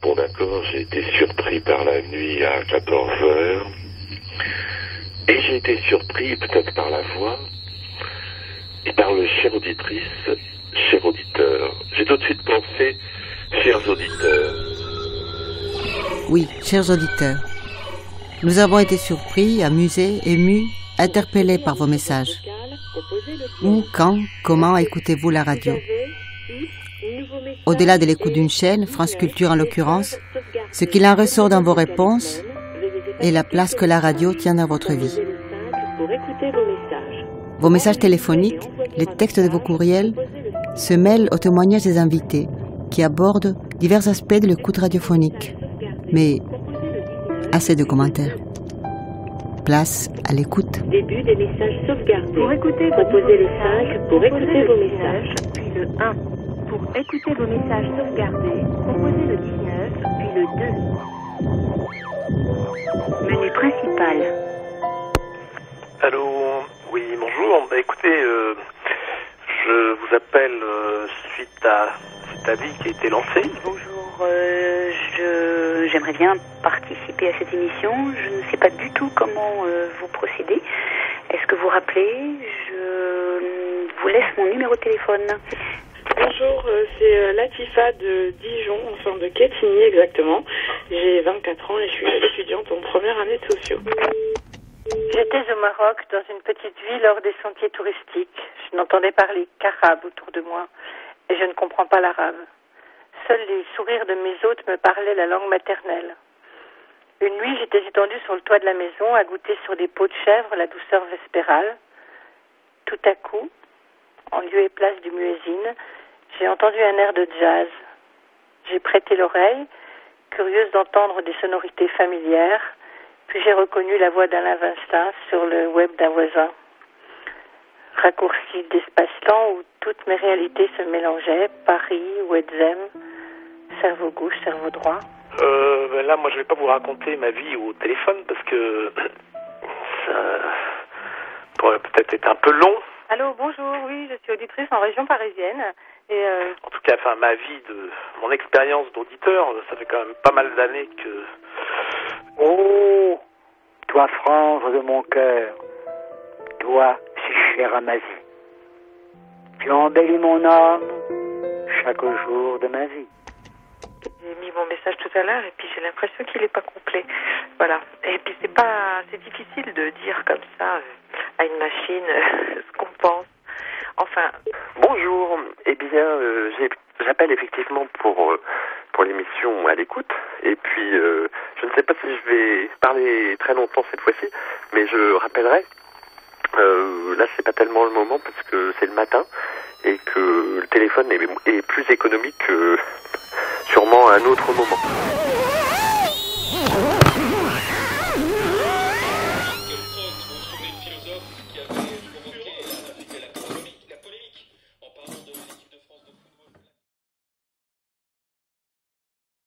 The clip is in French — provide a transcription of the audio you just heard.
Bon d'accord, j'ai été surpris par la nuit à 14 heures. Et j'ai été surpris peut-être par la voix et par le chère auditrice, cher auditeur. J'ai tout de suite pensé, chers auditeurs. Oui, chers auditeurs. Nous avons été surpris, amusés, émus, interpellés par vos messages. Où, quand, comment écoutez-vous la radio? Au-delà de l'écoute d'une chaîne, France Culture en l'occurrence, ce qu'il en ressort dans vos réponses est la place que la radio tient dans votre vie. Vos messages téléphoniques, les textes de vos courriels se mêlent aux témoignages des invités qui abordent divers aspects de l'écoute radiophonique. Mais assez de commentaires. Place à l'écoute. Début des messages sauvegardés. Pour écouter, composez le 5 pour écouter vos messages, puis le 1. Pour écouter vos messages sauvegardés, composez le 19, puis le 2. Menu principal. Allô, oui, bonjour. Écoutez, je vous appelle suite à cet avis qui a été lancé. Bonjour, j'aimerais bien participer à cette émission. Je ne sais pas du tout comment vous procédez. Est-ce que vous rappelez? Je vous laisse mon numéro de téléphone. Bonjour, c'est Latifa de Dijon, enfin de Quetigny exactement. J'ai 24 ans et je suis étudiante en première année de sociaux. J'étais au Maroc, dans une petite ville hors des sentiers touristiques. Je n'entendais parler qu'arabe autour de moi, et je ne comprends pas l'arabe. Seuls les sourires de mes hôtes me parlaient la langue maternelle. Une nuit, j'étais étendue sur le toit de la maison, à goûter sur des peaux de chèvre la douceur vespérale. Tout à coup, en lieu et place du muezzin, j'ai entendu un air de jazz. J'ai prêté l'oreille, curieuse d'entendre des sonorités familières, puis j'ai reconnu la voix d'Alain Vincent sur le web d'un voisin. Raccourci d'espace-temps où toutes mes réalités se mélangeaient, Paris, Ouedzem, cerveau gauche, cerveau droit. Là, moi, je vais pas vous raconter ma vie au téléphone parce que ça pourrait peut-être être un peu long. Allô, bonjour, oui, je suis auditrice en région parisienne. Et En tout cas, ma vie, mon expérience d'auditeur, ça fait quand même pas mal d'années que... Oh, toi, frange de mon cœur, toi, si cher à ma vie, tu embellis mon âme chaque jour de ma vie. j'ai mis mon message tout à l'heure et puis j'ai l'impression qu'il n'est pas complet. Voilà. Et puis c'est difficile de dire comme ça à une machine ce qu'on pense. Enfin. Bonjour. Eh bien, j'appelle effectivement pour l'émission à l'écoute. Et puis, je ne sais pas si je vais parler très longtemps cette fois-ci, mais je rappellerai. Là, c'est pas tellement le moment parce que c'est le matin et que le téléphone est plus économique que sûrement à un autre moment.